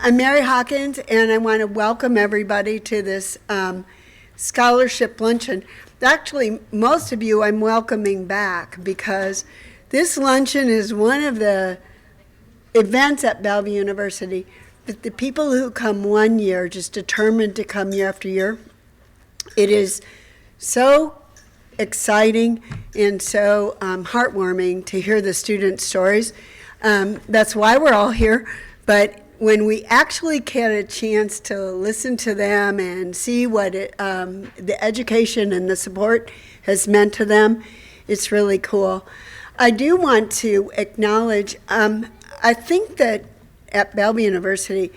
I'm Mary Hawkins, and I want to welcome everybody to this scholarship luncheon. Actually, most of you I'm welcoming back because this luncheon is one of the events at Bellevue University that the people who come one year are just determined to come year after year. It is so exciting and so heartwarming to hear the student stories. That's why we're all here. But when we actually get a chance to listen to them and see what the education and the support has meant to them, it's really cool. I do want to acknowledge, I think that at Bellevue University,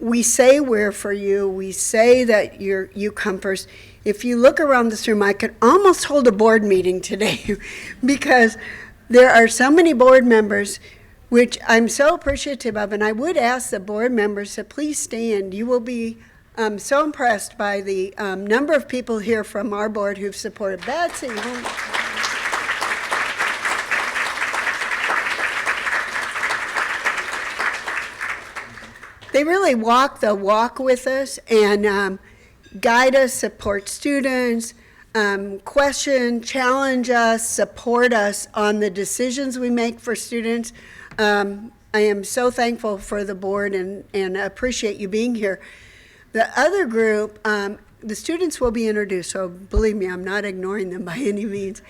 we say we're for you, we say that you come first. If you look around this room, I could almost hold a board meeting today because there are so many board members, which I'm so appreciative of, and I would ask the board members to please stand. You will be so impressed by the number of people here from our board who've supported Betsy. They really walk the walk with us and guide us, support students, question, challenge us, support us on the decisions we make for students. I am so thankful for the board and appreciate you being here. The other group, the students will be introduced, so believe me, I'm not ignoring them by any means.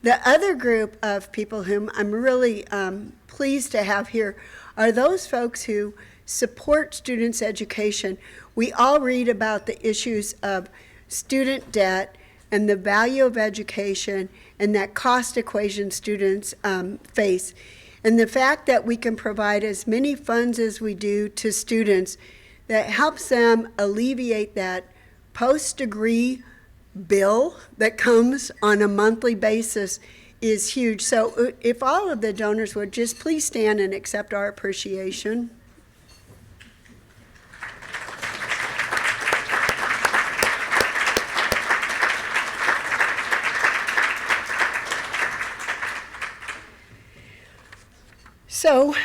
The other group of people whom I'm really pleased to have here are those folks who support students' education. We all read about the issues of student debt and the value of education and that cost equation students face. And the fact that we can provide as many funds as we do to students that helps them alleviate that post-degree bill that comes on a monthly basis is huge. So if all of the donors would just please stand and accept our appreciation. So,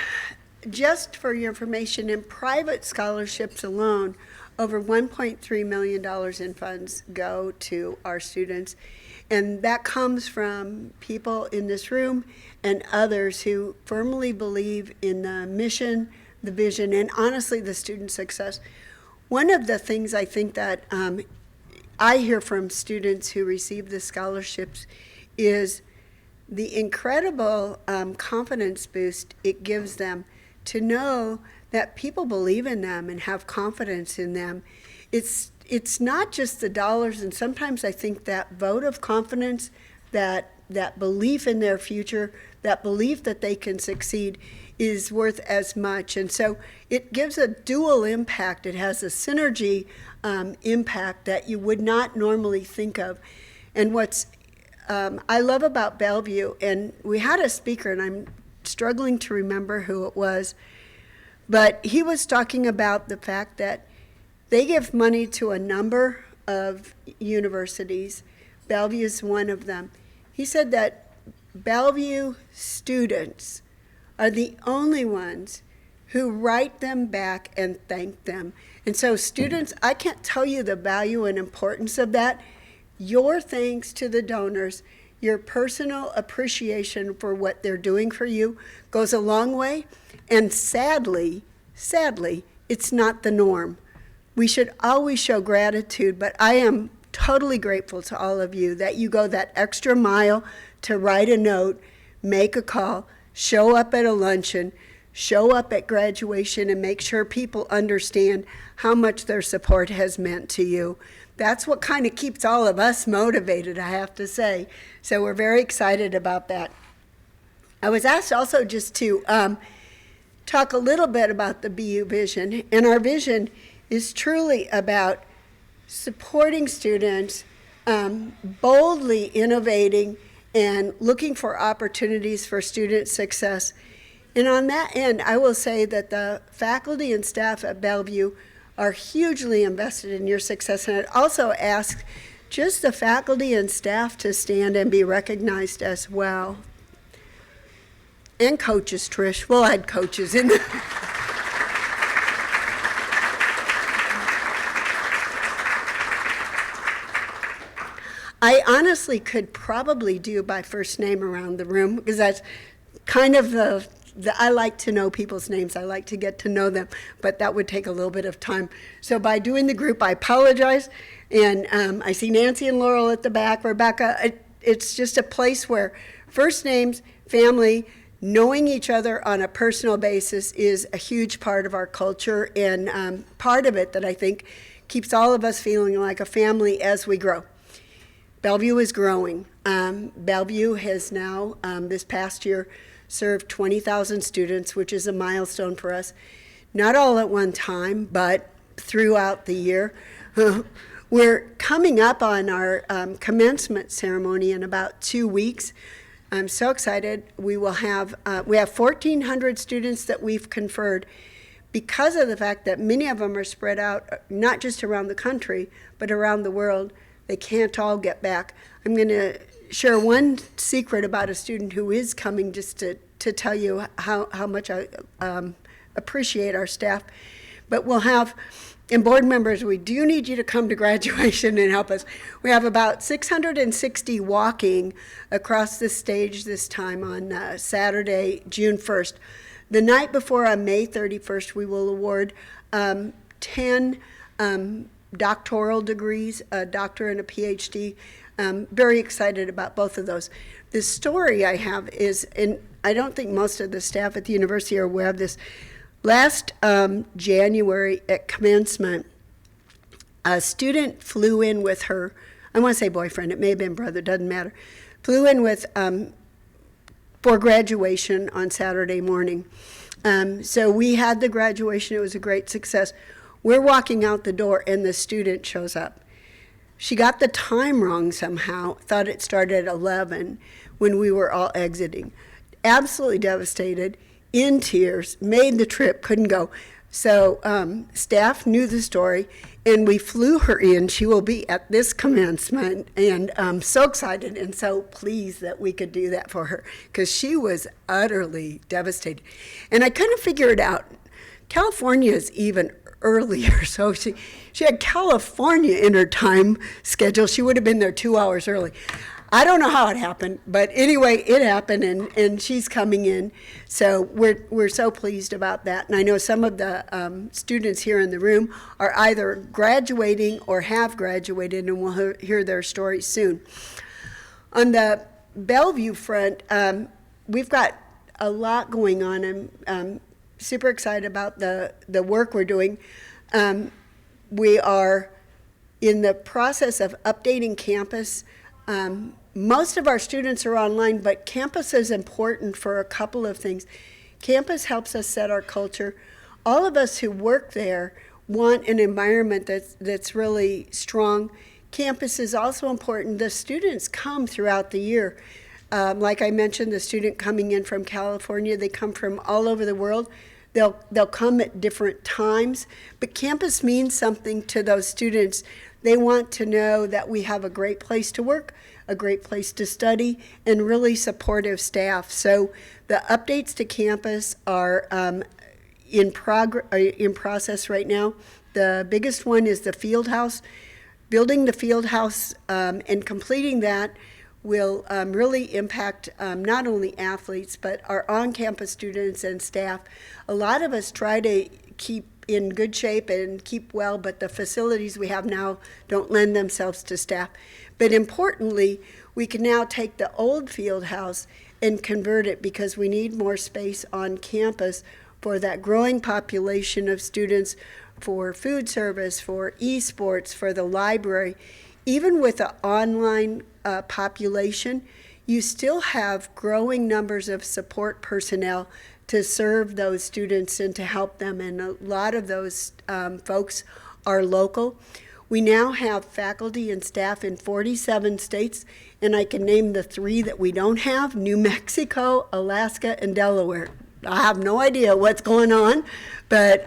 just for your information, in private scholarships alone, over $1.3 million in funds go to our students. And that comes from people in this room and others who firmly believe in the mission, the vision, and honestly, the student success. One of the things I think that I hear from students who receive the scholarships is the incredible confidence boost it gives them to know that people believe in them and have confidence in them. It's not just the dollars, and sometimes I think that vote of confidence, that belief in their future, that belief that they can succeed is worth as much. And so it gives a dual impact. It has a synergy impact that you would not normally think of. And what's I love about Bellevue, and we had a speaker, and I'm struggling to remember who it was, but he was talking about the fact that they give money to a number of universities. Bellevue is one of them. He said that Bellevue students are the only ones who write them back and thank them. And so students, I can't tell you the value and importance of that. Your thanks to the donors, your personal appreciation for what they're doing for you goes a long way. And sadly, it's not the norm. We should always show gratitude, but I am totally grateful to all of you that you go that extra mile to write a note, make a call, show up at a luncheon, show up at graduation, and make sure people understand how much their support has meant to you. That's what kind of keeps all of us motivated, I have to say. So we're very excited about that. I was asked also just to talk a little bit about the BU vision. And our vision is truly about supporting students, boldly innovating and looking for opportunities for student success. And on that end, I will say that the faculty and staff at Bellevue are hugely invested in your success. And I'd also ask just the faculty and staff to stand and be recognized as well. And coaches, Trish. We'll add coaches in there. I honestly could probably do by first name around the room, because that's kind of I like to know people's names. I like to get to know them, but that would take a little bit of time. So by doing the group, I apologize. And I see Nancy and Laurel at the back, Rebecca. It's just a place where first names, family, knowing each other on a personal basis is a huge part of our culture, and part of it that I think keeps all of us feeling like a family as we grow. Bellevue is growing. Bellevue has now, this past year, served 20,000 students, which is a milestone for us. Not all at one time, but throughout the year. We're coming up on our commencement ceremony in about 2 weeks. I'm so excited. We have 1,400 students that we've conferred, because of the fact that many of them are spread out, not just around the country, but around the world. They can't all get back. I'm going to share one secret about a student who is coming, just to tell you how much I appreciate our staff. But we'll have, and board members, we do need you to come to graduation and help us. We have about 660 walking across the stage this time on Saturday, June 1st. The night before, on May 31st, we will award 10 doctoral degrees, a doctor and a PhD. Very excited about both of those. The story I have is, and I don't think most of the staff at the university are aware of this, last January at commencement, a student flew in with her, I want to say boyfriend, it may have been brother, doesn't matter, flew in with, for graduation on Saturday morning. So we had the graduation, it was a great success. We're walking out the door and the student shows up. She got the time wrong somehow, thought it started at 11 when we were all exiting. Absolutely devastated, in tears, made the trip, couldn't go. So staff knew the story, and we flew her in. She will be at this commencement, and I'm so excited and so pleased that we could do that for her, because she was utterly devastated. And I couldn't figure it out. California is even earlier, so she had California in her time schedule. She would have been there 2 hours early. I don't know how it happened, but anyway, it happened, and she's coming in. So we're so pleased about that. And I know some of the students here in the room are either graduating or have graduated, and we'll hear their stories soon. On the Bellevue front, we've got a lot going on. I'm super excited about the work we're doing. We are in the process of updating campus. Most of our students are online, but campus is important for a couple of things. Campus helps us set our culture. All of us who work there want an environment that's really strong. Campus is also important. The students come throughout the year. Like I mentioned, the student coming in from California, they come from all over the world. They'll come at different times, but campus means something to those students. They want to know that we have a great place to work, a great place to study, and really supportive staff. So the updates to campus are in process right now. The biggest one is the field house. Building the field house and completing that will really impact not only athletes, but our on-campus students and staff. A lot of us try to keep in good shape and keep well, but the facilities we have now don't lend themselves to staff. But importantly, we can now take the old field house and convert it, because we need more space on campus for that growing population of students, for food service, for esports, for the library. Even with the online population, you still have growing numbers of support personnel to serve those students and to help them, and a lot of those folks are local. We now have faculty and staff in 47 states, and I can name the 3 that we don't have: New Mexico, Alaska, and Delaware. I have no idea what's going on, but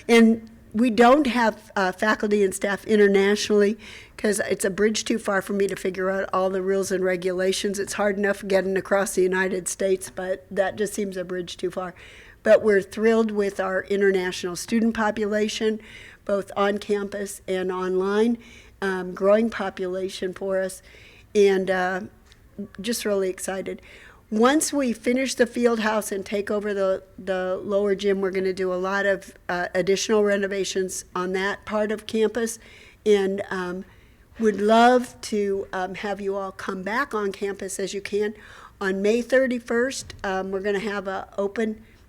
and we don't have faculty and staff internationally, because it's a bridge too far for me to figure out all the rules and regulations. It's hard enough getting across the United States, but that just seems a bridge too far. But we're thrilled with our international student population, both on campus and online. Growing population for us, and just really excited. Once we finish the field house and take over the lower gym, we're going to do a lot of additional renovations on that part of campus, and would love to have you all come back on campus as you can. On May 31st, we're going to have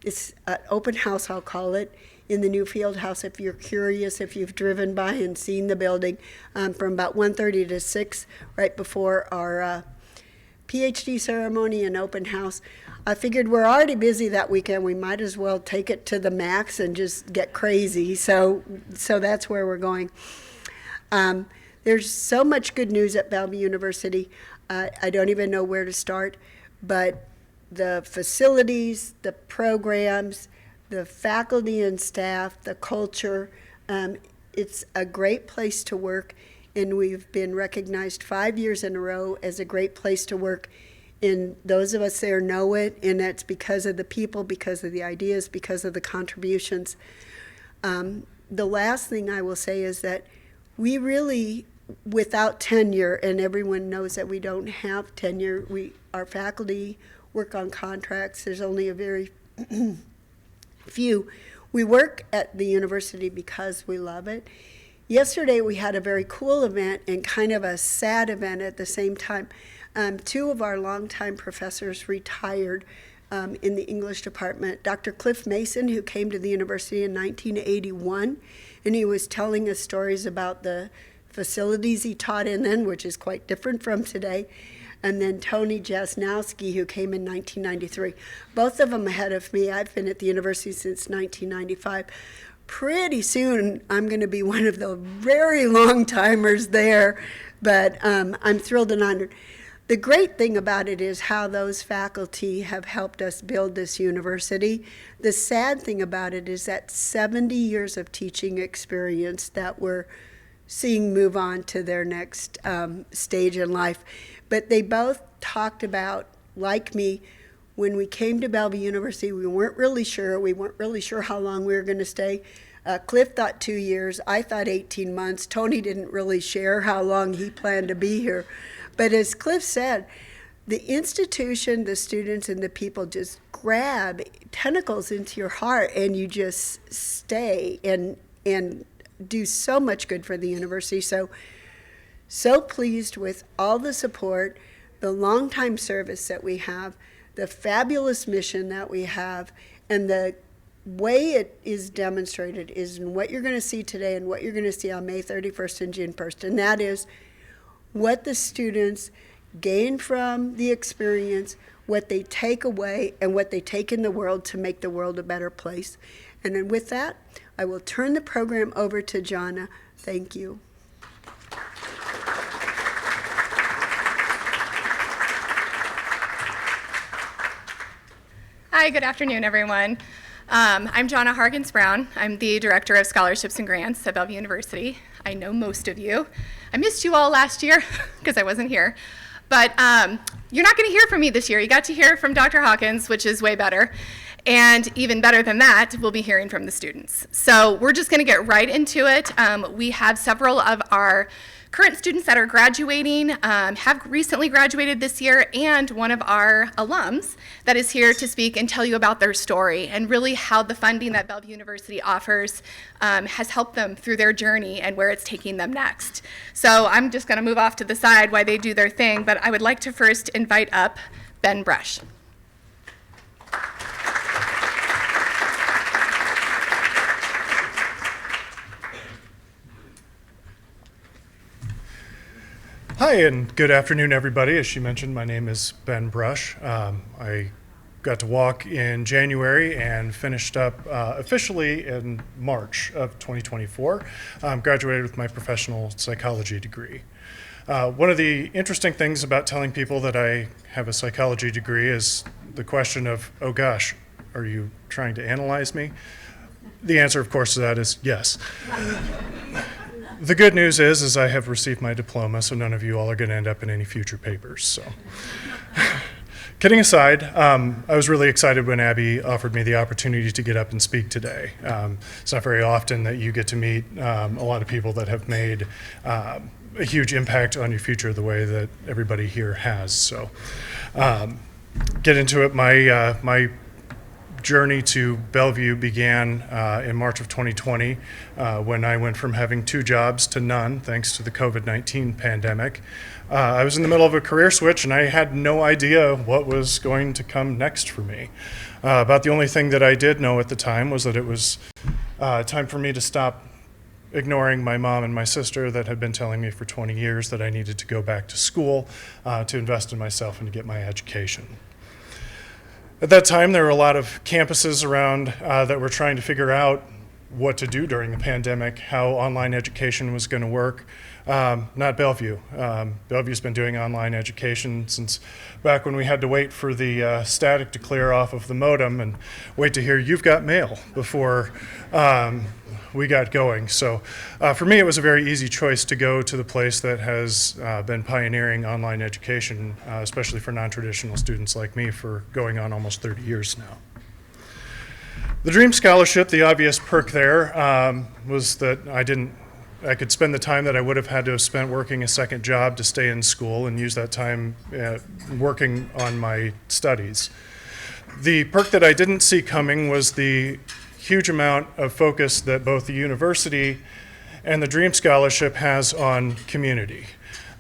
it's an open house, I'll call it, in the new field house. If you're curious, if you've driven by and seen the building, from about 1:30 to 6, right before our PhD ceremony and open house. I figured we're already busy that weekend. We might as well take it to the max and just get crazy. So that's where we're going. There's so much good news at Bellevue University. I don't even know where to start, but the facilities, the programs, the faculty and staff, the culture, it's a great place to work, and we've been recognized 5 years in a row as a great place to work. And those of us there know it, and that's because of the people, because of the ideas, because of the contributions. The last thing I will say is that we really, without tenure, and everyone knows that we don't have tenure, our faculty work on contracts. There's only a very few. We work at the university because we love it. Yesterday we had a very cool event and kind of a sad event at the same time. Two of our longtime professors retired in the English department. Dr. Cliff Mason, who came to the university in 1981, and he was telling us stories about the facilities he taught in then, which is quite different from today. And then Tony Jasnowski, who came in 1993. Both of them ahead of me. I've been at the university since 1995. Pretty soon, I'm going to be one of the very long timers there, but I'm thrilled and honored. The great thing about it is how those faculty have helped us build this university. The sad thing about it is that 70 years of teaching experience that we're seeing move on to their next stage in life. But they both talked about, like me, when we came to Bellevue University, we weren't really sure. We weren't really sure how long we were going to stay. Cliff thought 2 years. I thought 18 months. Tony didn't really share how long he planned to be here. But as Cliff said, the institution, the students, and the people just grab tentacles into your heart, and you just stay and do so much good for the university. So pleased with all the support, the longtime service that we have, the fabulous mission that we have, and the way it is demonstrated is in what you're going to see today and what you're going to see on May 31st and June 1st, and that is what the students gain from the experience, what they take away, and what they take in the world to make the world a better place. And then with that, I will turn the program over to Jana. Thank you. Hi, good afternoon, everyone. I'm Jana Harkins-Brown. I'm the Director of Scholarships and Grants at Bellevue University. I know most of you. I missed you all last year because I wasn't here. But you're not going to hear from me this year. You got to hear from Dr. Hawkins, which is way better. And even better than that, we'll be hearing from the students. So we're just going to get right into it. We have several of our current students that are graduating, have recently graduated this year, and one of our alums that is here to speak and tell you about their story and really how the funding that Bellevue University offers has helped them through their journey and where it's taking them next. So I'm just going to move off to the side while they do their thing, but I would like to first invite up Ben Brush. Hi, and good afternoon, everybody. As she mentioned, my name is Ben Brush. I got to walk in January and finished up officially in March of 2024. Graduated with my professional psychology degree. One of the interesting things about telling people that I have a psychology degree is the question of, oh gosh, are you trying to analyze me? The answer, of course, to that is yes. The good news is I have received my diploma, so none of you all are going to end up in any future papers. So, Kidding aside, I was really excited when Abby offered me the opportunity to get up and speak today. It's not very often that you get to meet a lot of people that have made a huge impact on your future the way that everybody here has. So, get into it. My journey to Bellevue began in March of 2020 when I went from having 2 jobs to none thanks to the COVID-19 pandemic. I was in the middle of a career switch and I had no idea what was going to come next for me. About the only thing that I did know at the time was that it was time for me to stop ignoring my mom and my sister that had been telling me for 20 years that I needed to go back to school to invest in myself and to get my education. At that time, there were a lot of campuses around that were trying to figure out what to do during the pandemic, how online education was going to work. Not Bellevue. Bellevue's been doing online education since back when we had to wait for the static to clear off of the modem and wait to hear "you've got mail" before we got going. So for me, it was a very easy choice to go to the place that has been pioneering online education, especially for non-traditional students like me, for going on almost 30 years now. The Dream Scholarship, the obvious perk there was that I could spend the time that I would have had to have spent working a second job to stay in school and use that time working on my studies. The perk that I didn't see coming was the huge amount of focus that both the university and the Dream Scholarship has on community.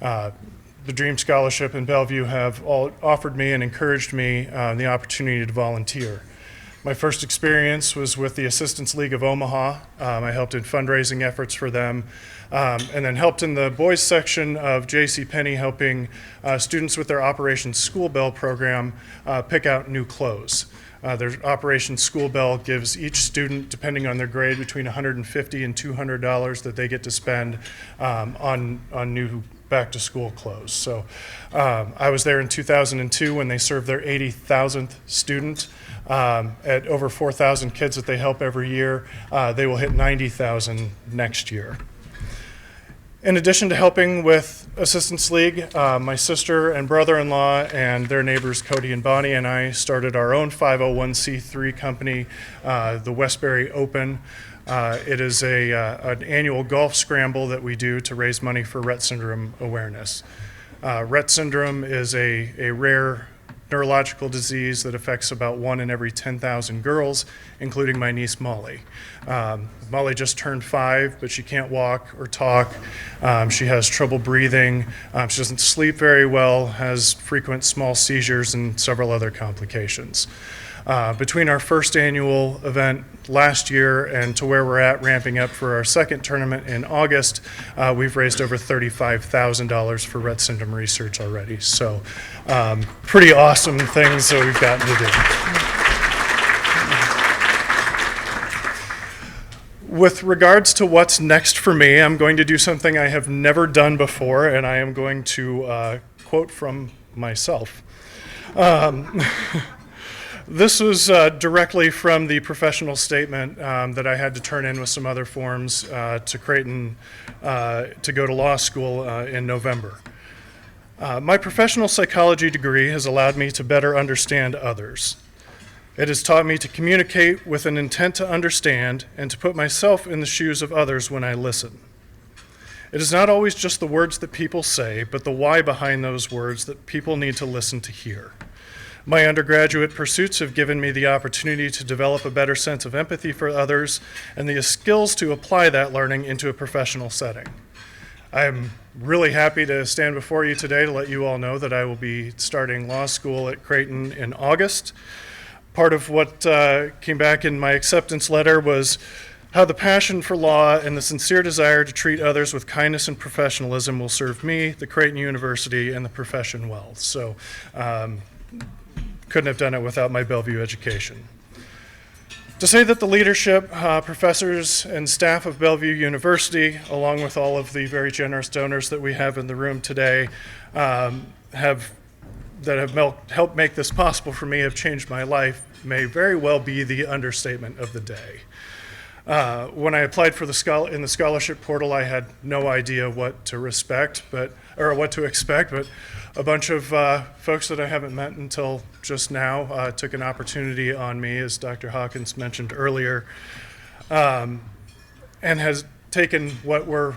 The Dream Scholarship and Bellevue have all offered me and encouraged me the opportunity to volunteer. My first experience was with the Assistance League of Omaha. I helped in fundraising efforts for them, and then helped in the boys section of JCPenney, helping students with their Operation School Bell program pick out new clothes. Their Operation School Bell gives each student, depending on their grade, between $150 and $200 that they get to spend on new back-to-school clothes. So I was there in 2002 when they served their 80,000th student. At over 4,000 kids that they help every year, they will hit 90,000 next year. In addition to helping with Assistance League, my sister and brother-in-law and their neighbors Cody and Bonnie and I started our own 501c3 company, the Westbury Open. It is an annual golf scramble that we do to raise money for Rett syndrome awareness. Rett syndrome is a rare neurological disease that affects about 1 in every 10,000 girls, including my niece Molly. Molly just turned 5, but she can't walk or talk. She has trouble breathing. She doesn't sleep very well, has frequent small seizures, and several other complications. Between our first annual event last year and to where we're at ramping up for our second tournament in August, we've raised over $35,000 for Rett syndrome research already. So pretty awesome things that we've gotten to do. With regards to what's next for me, I'm going to do something I have never done before, and I am going to quote from myself. This was directly from the professional statement that I had to turn in with some other forms to Creighton to go to law school in November. My professional psychology degree has allowed me to better understand others. It has taught me to communicate with an intent to understand and to put myself in the shoes of others when I listen. It is not always just the words that people say, but the why behind those words that people need to listen to hear. My undergraduate pursuits have given me the opportunity to develop a better sense of empathy for others and the skills to apply that learning into a professional setting. I'm really happy to stand before you today to let you all know that I will be starting law school at Creighton in August. Part of what came back in my acceptance letter was how the passion for law and the sincere desire to treat others with kindness and professionalism will serve me, the Creighton University, and the profession well. So couldn't have done it without my Bellevue education. To say that the leadership, professors, and staff of Bellevue University, along with all of the very generous donors that we have in the room today, have helped make this possible for me, have changed my life, may very well be the understatement of the day. When I applied for in the scholarship portal, I had no idea what to expect, but a bunch of folks that I haven't met until just now took an opportunity on me, as Dr. Hawkins mentioned earlier, and has taken what were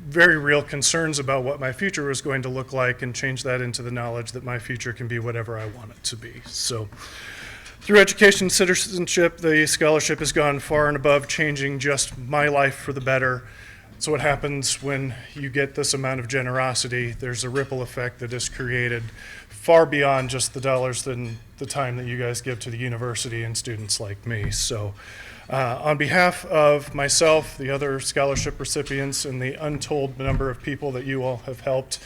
very real concerns about what my future was going to look like and changed that into the knowledge that my future can be whatever I want it to be. So through education and citizenship, the scholarship has gone far and above changing just my life for the better. So what happens when you get this amount of generosity, there's a ripple effect that is created far beyond just the dollars and the time that you guys give to the university and students like me. So on behalf of myself, the other scholarship recipients, and the untold number of people that you all have helped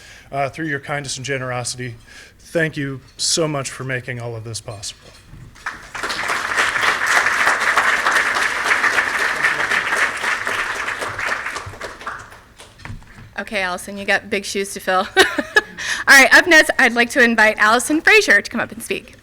through your kindness and generosity, thank you so much for making all of this possible. Okay, Allison, you got big shoes to fill. All right, up next, I'd like to invite Allison Frazier to come up and speak.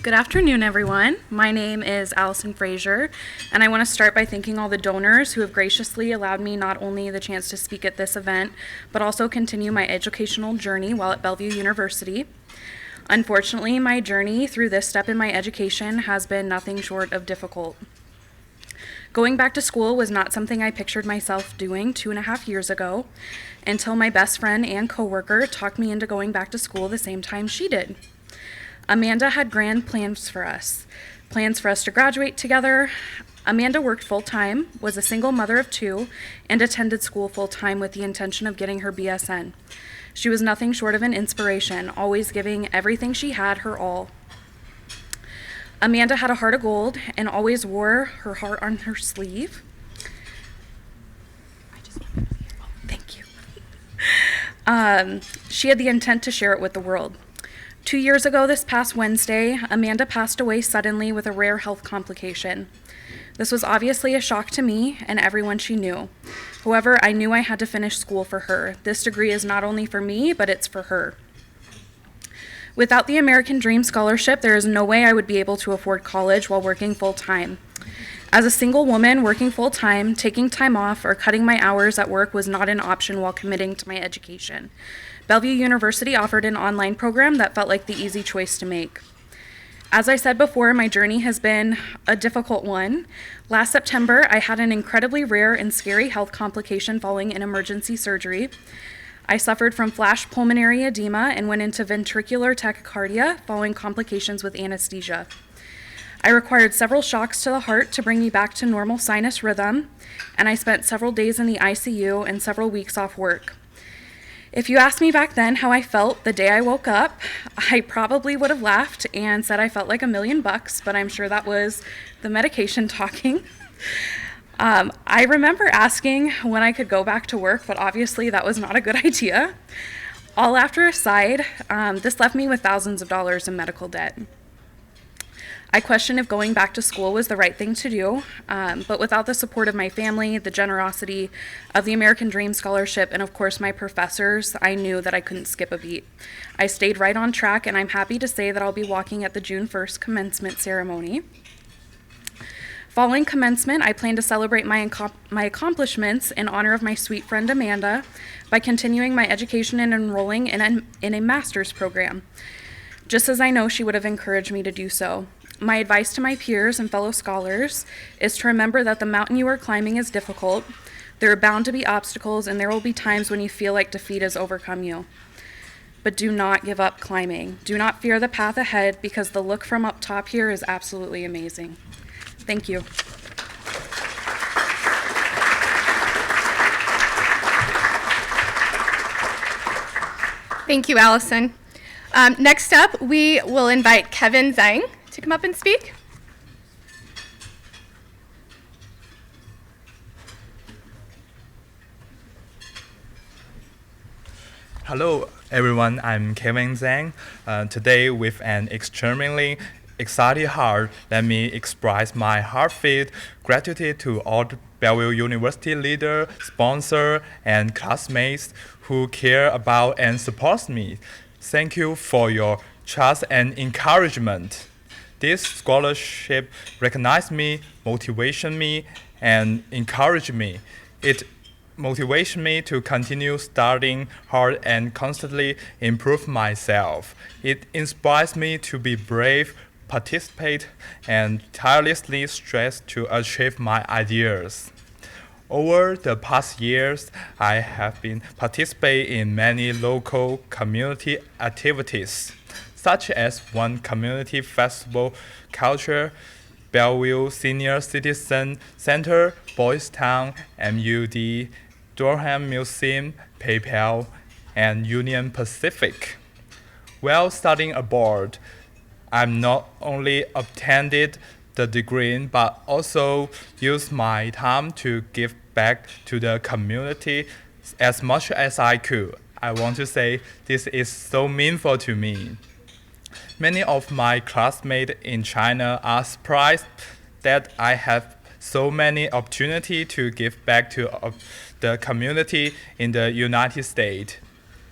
Good afternoon, everyone. My name is Allison Frazier, and I want to start by thanking all the donors who have graciously allowed me not only the chance to speak at this event, but also continue my educational journey while at Bellevue University. Unfortunately, my journey through this step in my education has been nothing short of difficult. Going back to school was not something I pictured myself doing 2.5 years ago, until my best friend and coworker talked me into going back to school the same time she did. Amanda had grand plans for us to graduate together. Amanda worked full-time, was a single mother of 2, and attended school full-time with the intention of getting her BSN. She was nothing short of an inspiration, always giving everything she had her all. Amanda had a heart of gold and always wore her heart on her sleeve. Thank you. She had the intent to share it with the world. 2 years ago this past Wednesday, Amanda passed away suddenly with a rare health complication. This was obviously a shock to me and everyone she knew. However, I knew I had to finish school for her. This degree is not only for me, but it's for her. Without the American Dream Scholarship, there is no way I would be able to afford college while working full-time. As a single woman working full-time, taking time off, or cutting my hours at work was not an option while committing to my education. Bellevue University offered an online program that felt like the easy choice to make. As I said before, my journey has been a difficult one. Last September, I had an incredibly rare and scary health complication following an emergency surgery. I suffered from flash pulmonary edema and went into ventricular tachycardia following complications with anesthesia. I required several shocks to the heart to bring me back to normal sinus rhythm, and I spent several days in the ICU and several weeks off work. If you asked me back then how I felt the day I woke up, I probably would have laughed and said I felt like $1 million, but I'm sure that was the medication talking. I remember asking when I could go back to work, but obviously that was not a good idea. All laughter aside, this left me with thousands of dollars in medical debt. I questioned if going back to school was the right thing to do, but without the support of my family, the generosity of the American Dream Scholarship, and of course my professors, I knew that I couldn't skip a beat. I stayed right on track, and I'm happy to say that I'll be walking at the June 1st commencement ceremony. Following commencement, I plan to celebrate my accomplishments in honor of my sweet friend Amanda by continuing my education and enrolling in a master's program, just as I know she would have encouraged me to do so. My advice to my peers and fellow scholars is to remember that the mountain you are climbing is difficult. There are bound to be obstacles, and there will be times when you feel like defeat has overcome you. But do not give up climbing. Do not fear the path ahead, because the look from up top here is absolutely amazing. Thank you. Thank you, Allison. Next up, we will invite Kevin Zhang to come up and speak. Hello, everyone. I'm Kevin Zhang. Today, with an extremely excited heart, let me express my heartfelt gratitude to all the Bellevue University leaders, sponsors, and classmates who care about and support me. Thank you for your trust and encouragement. This scholarship recognizes me, motivates me, and encourages me. It motivates me to continue studying hard and constantly improve myself. It inspires me to be brave, participate, and tirelessly strive to achieve my ideas. Over the past years, I have been participating in many local community activities, such as one community festival, culture, Bellevue Senior Citizen Center, Boys Town, MUD, Durham Museum, PayPal, and Union Pacific. While studying abroad, I'm not only obtained the degree but also used my time to give back to the community as much as I could. I want to say this is so meaningful to me. Many of my classmates in China are surprised that I have so many opportunities to give back to the community in the United States.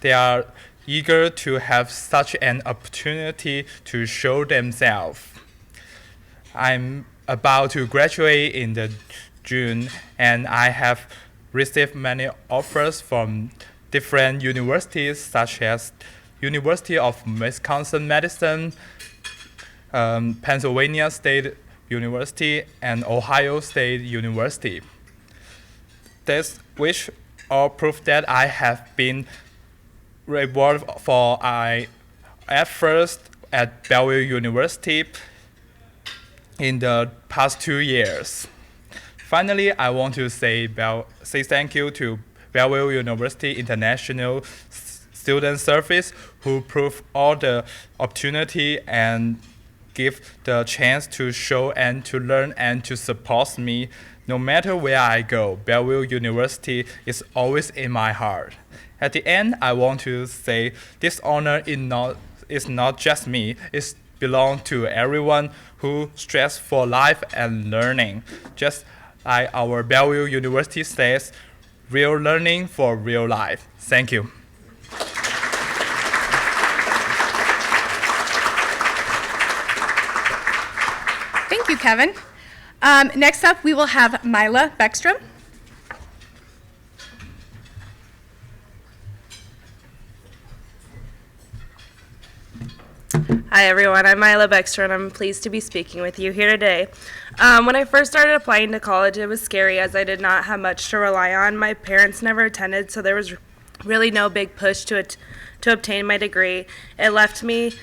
They are eager to have such an opportunity to show themselves. I'm about to graduate in the June, and I have received many offers from different universities such as University of Wisconsin-Madison, Pennsylvania State University, and Ohio State University. This which all prove that I have been rewarded for I at first at Bellevue University in the past 2 years. Finally, I want to say thank you to Bellevue University International Student Service who prove all the opportunity and give the chance to show and to learn and to support me. No matter where I go, Bellevue University is always in my heart. At the end, I want to say this honor is not just me, it belongs to everyone who strives for life and learning. Just like our Bellevue University says, real learning for real life. Thank you. Thank you, Kevin. Next up, we will have Mila Beckstrom. Hi everyone, I'm Mila Beckster and I'm pleased to be speaking with you here today. When I first started applying to college, it was scary as I did not have much to rely on. My parents never attended, so there was really no big push to obtain my degree. It left me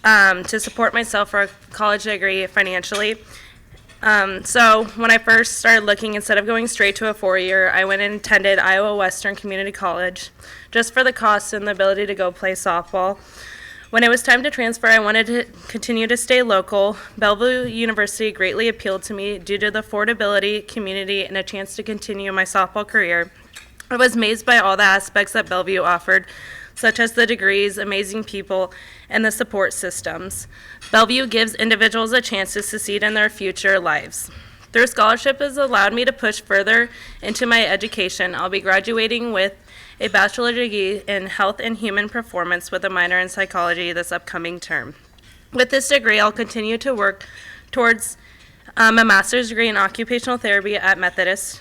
to support myself for a college degree financially. So when I first started looking, instead of going straight to a 4-year, I went and attended Iowa Western Community College just for the cost and the ability to go play softball. When it was time to transfer, I wanted to continue to stay local. Bellevue University greatly appealed to me due to the affordability, community, and a chance to continue my softball career. I was amazed by all the aspects that Bellevue offered, such as the degrees, amazing people, and the support systems. Bellevue gives individuals a chance to succeed in their future lives. Through scholarship has allowed me to push further into my education. I'll be graduating with a bachelor degree in health and human performance with a minor in psychology this upcoming term. With this degree, I'll continue to work towards a master's degree in occupational therapy at Methodist.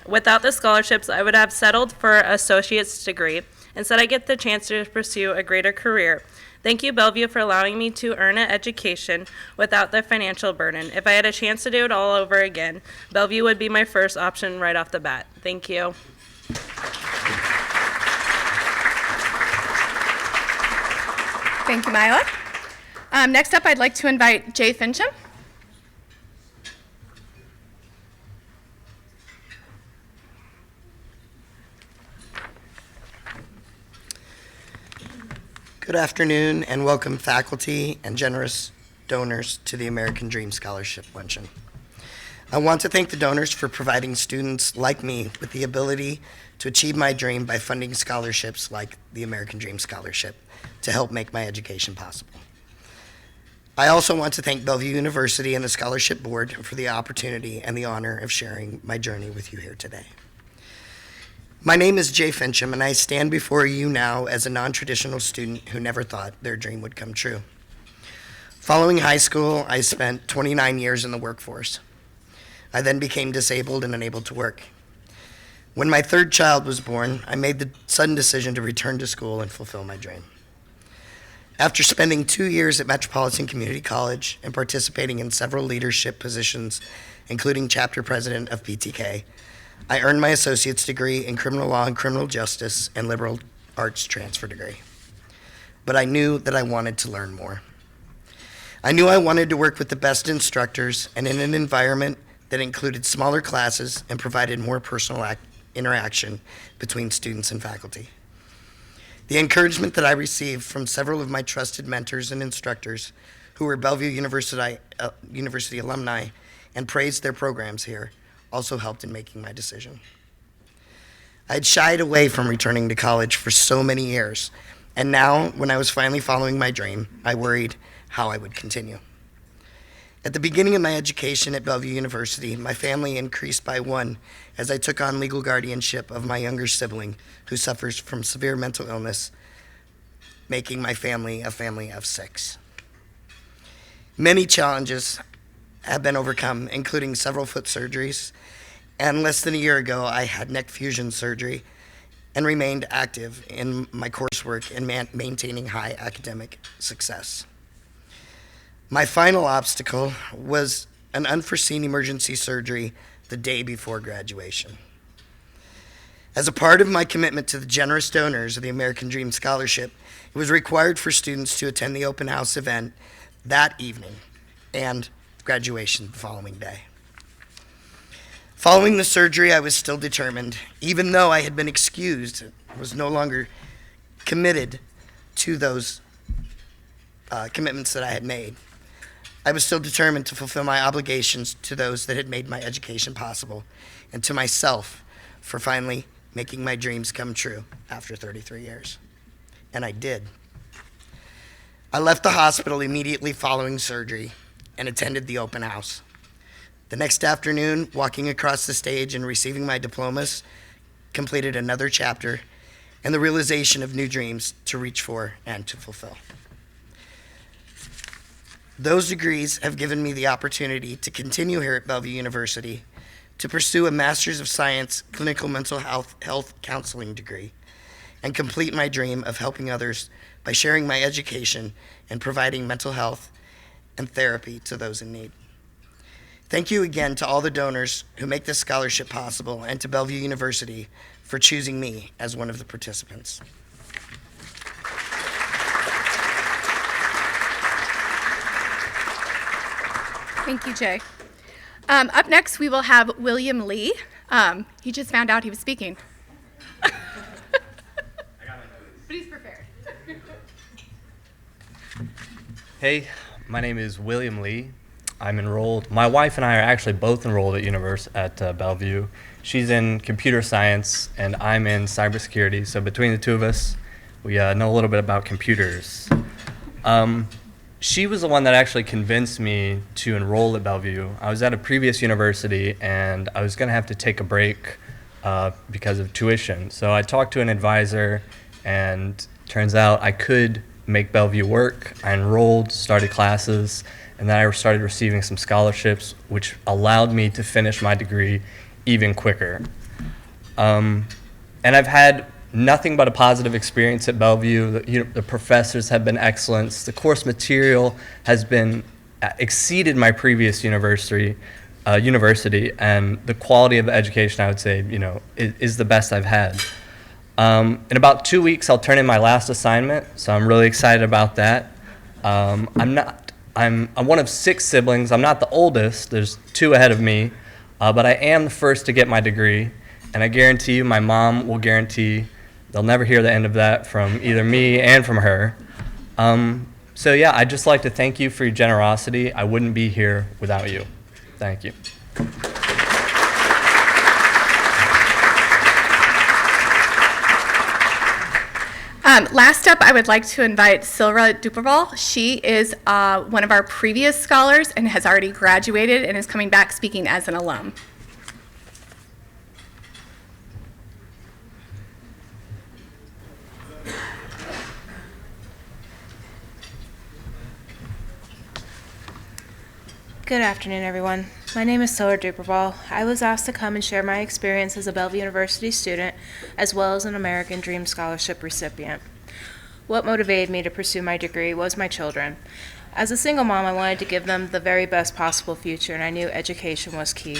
Without the scholarships, I would have settled for an associate's degree. Instead, I get the chance to pursue a greater career. Thank you, Bellevue, for allowing me to earn an education without the financial burden. If I had a chance to do it all over again, Bellevue would be my first option right off the bat. Thank you. Thank you, Mila. Next up, I'd like to invite Jay Fincham. Good afternoon and welcome faculty and generous donors to the American Dream Scholarship Luncheon. I want to thank the donors for providing students like me with the ability to achieve my dream by funding scholarships like the American Dream Scholarship to help make my education possible. I also want to thank Bellevue University and the Scholarship Board for the opportunity and the honor of sharing my journey with you here today. My name is Jay Fincham, and I stand before you now as a non-traditional student who never thought their dream would come true. Following high school, I spent 29 years in the workforce. I then became disabled and unable to work. When my third child was born, I made the sudden decision to return to school and fulfill my dream. After spending 2 years at Metropolitan Community College and participating in several leadership positions, including chapter president of PTK, I earned my associate's degree in criminal law and criminal justice and liberal arts transfer degree. But I knew that I wanted to learn more. I knew I wanted to work with the best instructors and in an environment that included smaller classes and provided more personal interaction between students and faculty. The encouragement that I received from several of my trusted mentors and instructors who were Bellevue University alumni and praised their programs here also helped in making my decision. I had shied away from returning to college for so many years, and now, when I was finally following my dream, I worried how I would continue. At the beginning of my education at Bellevue University, my family increased by one as I took on legal guardianship of my younger sibling who suffers from severe mental illness, making my family a family of 6. Many challenges have been overcome, including several foot surgeries, and less than a year ago, I had neck fusion surgery and remained active in my coursework and maintaining high academic success. My final obstacle was an unforeseen emergency surgery the day before graduation. As a part of my commitment to the generous donors of the American Dream Scholarship, it was required for students to attend the open house event that evening and graduation the following day. Following the surgery, I was still determined. Even though I had been excused, was no longer committed to those commitments that I had made. I was still determined to fulfill my obligations to those that had made my education possible, and to myself for finally making my dreams come true after 33 years. And I did. I left the hospital immediately following surgery and attended the open house. The next afternoon, walking across the stage and receiving my diplomas, completed another chapter and the realization of new dreams to reach for and to fulfill. Those degrees have given me the opportunity to continue here at Bellevue University to pursue a Master's of Science Clinical Mental Health Counseling degree and complete my dream of helping others by sharing my education and providing mental health and therapy to those in need. Thank you again to all the donors who make this scholarship possible and to Bellevue University for choosing me as one of the participants. Thank you, Jay. Up next, we will have William Lee. He just found out he was speaking. But he's prepared. Hey, my name is William Lee. I'm enrolled. My wife and I are actually both enrolled at Bellevue. She's in computer science, and I'm in cybersecurity. So between the two of us, we know a little bit about computers. She was the one that actually convinced me to enroll at Bellevue. I was at a previous university, and I was going to have to take a break because of tuition. So I talked to an advisor, and turns out I could make Bellevue work. I enrolled, started classes, and then I started receiving some scholarships, which allowed me to finish my degree even quicker. And I've had nothing but a positive experience at Bellevue. The professors have been excellent. The course material has been exceeded my previous university, and the quality of the education, I would say, is the best I've had. In about 2 weeks, I'll turn in my last assignment, so I'm really excited about that. I'm one of 6 siblings. I'm not the oldest. There's 2 ahead of me, but I am the first to get my degree, and I guarantee you, my mom will guarantee they'll never hear the end of that from either me and from her. So yeah, I'd just like to thank you for your generosity. I wouldn't be here without you. Thank you. Last up, I would like to invite Silra Duperval. She is one of our previous scholars and has already graduated and is coming back speaking as an alum. Good afternoon, everyone. My name is Solar Duperball. I was asked to come and share my experience as a Bellevue University student, as well as an American Dream Scholarship recipient. What motivated me to pursue my degree was my children. As a single mom, I wanted to give them the very best possible future, and I knew education was key.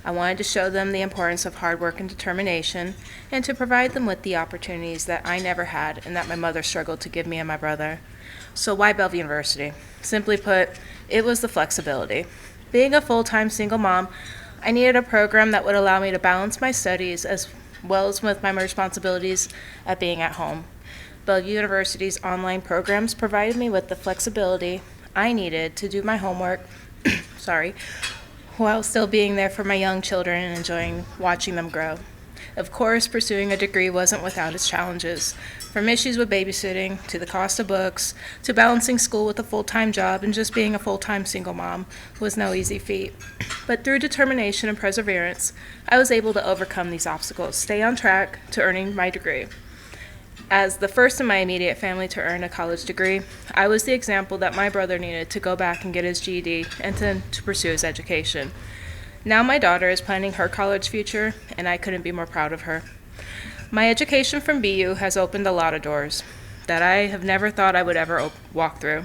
I wanted to show them the importance of hard work and determination, and to provide them with the opportunities that I never had and that my mother struggled to give me and my brother. So why Bellevue University? Simply put, it was the flexibility. Being a full-time single mom, I needed a program that would allow me to balance my studies as well as with my responsibilities at being at home. Bellevue University's online programs provided me with the flexibility I needed to do my homework, while still being there for my young children and enjoying watching them grow. Of course, pursuing a degree wasn't without its challenges, from issues with babysitting, to the cost of books, to balancing school with a full-time job, and just being a full-time single mom was no easy feat. But through determination and perseverance, I was able to overcome these obstacles, stay on track to earning my degree. As the first in my immediate family to earn a college degree, I was the example that my brother needed to go back and get his GED and to pursue his education. Now my daughter is planning her college future, and I couldn't be more proud of her. My education from BU has opened a lot of doors that I have never thought I would ever walk through.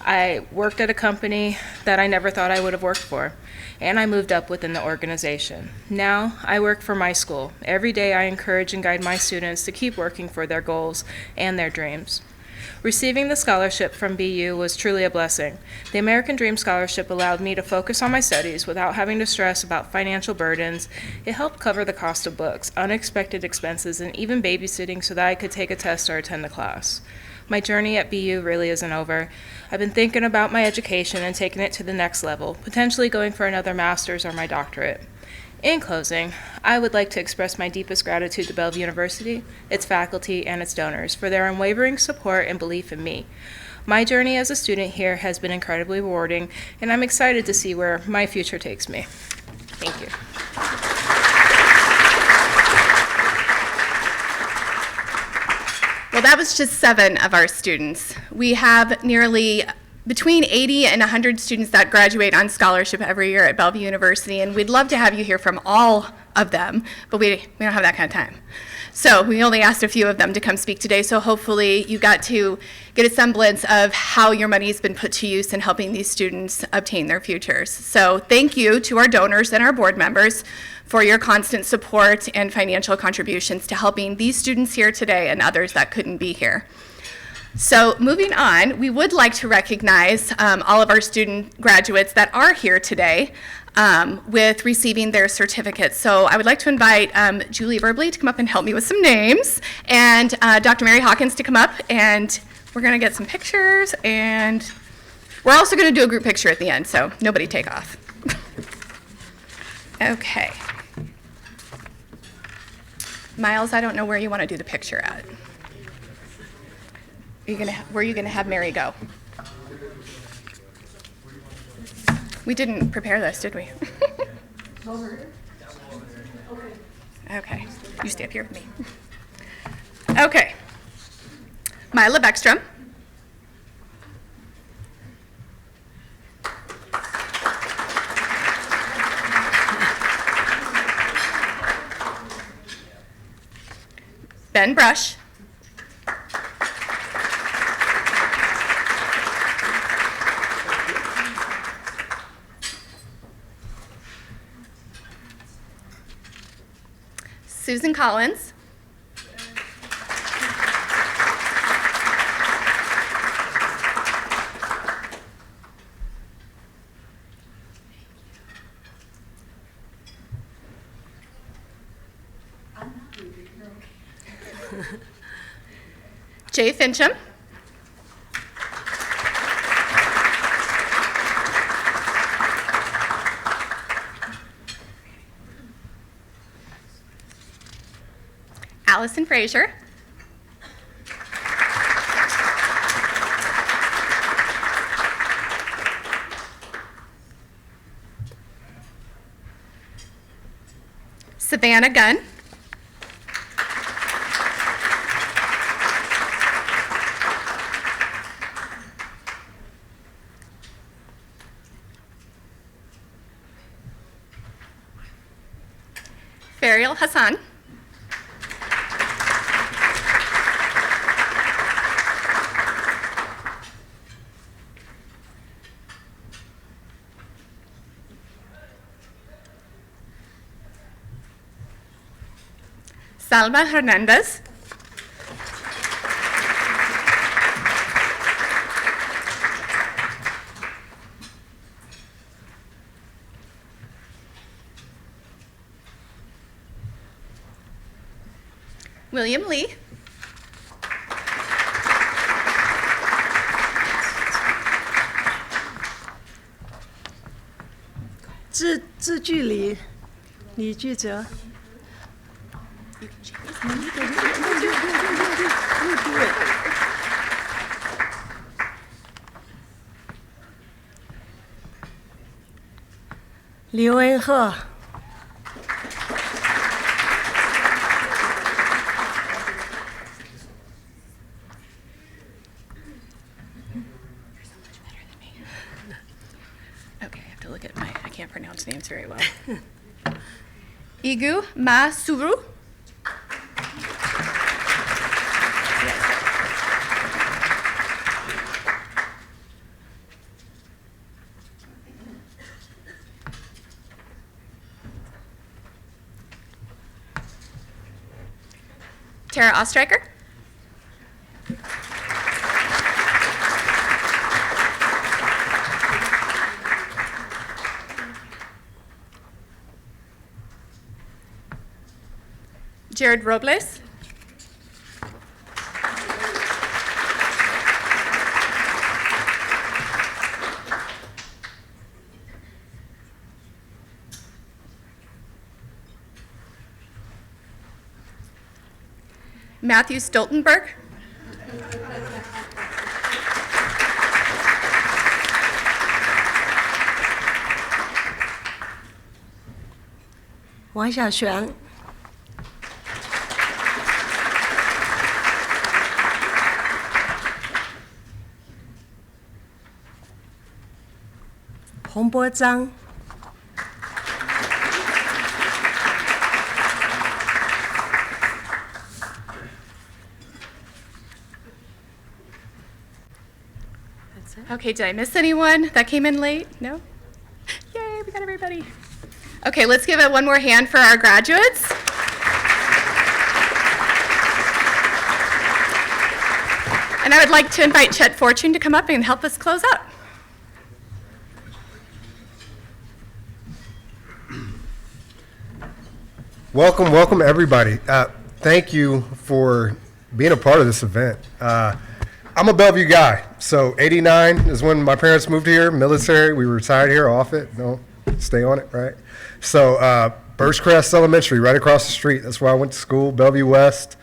I worked at a company that I never thought I would have worked for, and I moved up within the organization. Now I work for my school. Every day I encourage and guide my students to keep working for their goals and their dreams. Receiving the scholarship from BU was truly a blessing. The American Dream Scholarship allowed me to focus on my studies without having to stress about financial burdens. It helped cover the cost of books, unexpected expenses, and even babysitting so that I could take a test or attend a class. My journey at BU really isn't over. I've been thinking about my education and taking it to the next level, potentially going for another master's or my doctorate. In closing, I would like to express my deepest gratitude to Bellevue University, its faculty, and its donors for their unwavering support and belief in me. My journey as a student here has been incredibly rewarding, and I'm excited to see where my future takes me. Thank you. Well, that was just 7 of our students. We have nearly between 80 and 100 students that graduate on scholarship every year at Bellevue University, and we'd love to have you hear from all of them, but we don't have that kind of time. So we only asked a few of them to come speak today, so hopefully you got to get a semblance of how your money has been put to use in helping these students obtain their futures. So thank you to our donors and our board members for your constant support and financial contributions to helping these students here today and others that couldn't be here. So moving on, we would like to recognize all of our student graduates that are here today with receiving their certificates. So I would like to invite Julie Verbley to come up and help me with some names, and Dr. Mary Hawkins to come up, and we're going to get some pictures, and we're also going to do a group picture at the end, so nobody take off. Okay. Miles, I don't know where you want to do the picture at. Where are you going to have Mary go? We didn't prepare this, did we? Okay, you stay up here with me. Okay. Mila Beckstrom. Ben Brush. Susan Collins. Jay Fincham. Allison Frazier. Savannah Gunn. Fariel Hassan. Salma Hernandez. William Lee.字距离，李巨哲。刘恩鹤。Okay, I have to look at I can't pronounce names very well. Igu Ma Suru. Tara Ostreicher. Jared Robles. Matthew Stoltenberg.王小璇。洪波章。Okay, did I miss anyone that came in late? No? Yay, we got everybody. Okay, let's give it one more hand for our graduates. And I would like to invite Chet Fortune to come up and help us close out. Welcome, welcome everybody. Thank you for being a part of this event. I'm a Bellevue guy, so 89 is when my parents moved here, military, we retired here off it, don't stay on it, right? So Birchcrest Elementary, right across the street, that's where I went to school, Bellevue West.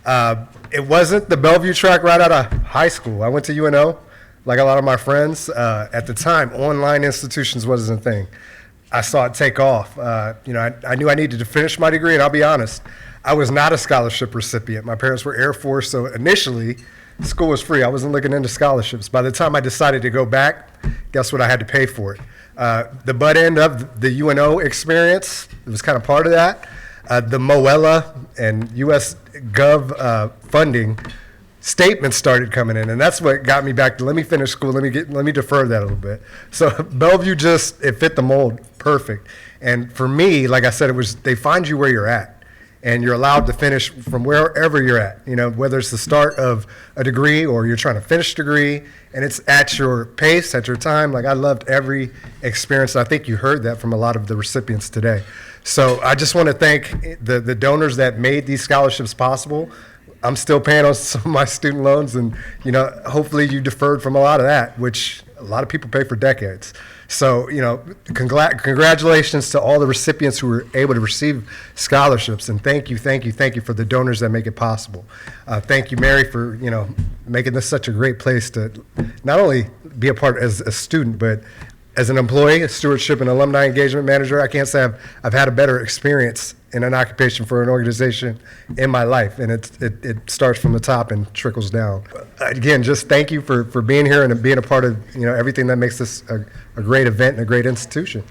It wasn't the Bellevue track right out of high school. I went to UNO, like a lot of my friends. At the time, online institutions wasn't a thing. I saw it take off. I knew I needed to finish my degree, and I'll be honest, I was not a scholarship recipient. My parents were Air Force, so initially, school was free. I wasn't looking into scholarships. By the time I decided to go back, guess what? I had to pay for it. The butt end of the UNO experience, it was kind of part of that. The MOELA and US Gov funding statements started coming in, and that's what got me back to let me finish school, let me defer that a little bit. So Bellevue it fit the mold perfect. And for me, like I said, they find you where you're at. And you're allowed to finish from wherever you're at, whether it's the start of a degree or you're trying to finish a degree, and it's at your pace, at your time. Like, I loved every experience. I think you heard that from a lot of the recipients today. So I just want to thank the donors that made these scholarships possible. I'm still paying on some of my student loans, and hopefully you deferred from a lot of that, which a lot of people pay for decades. So, congratulations to all the recipients who were able to receive scholarships, and thank you for the donors that make it possible. Thank you, Mary, for making this such a great place to not only be a part as a student, but as an employee, a stewardship and alumni engagement manager, I can't say I've had a better experience in an occupation for an organization in my life, and it starts from the top and trickles down. Again, just thank you for being here and being a part of everything that makes this a great event and a great institution.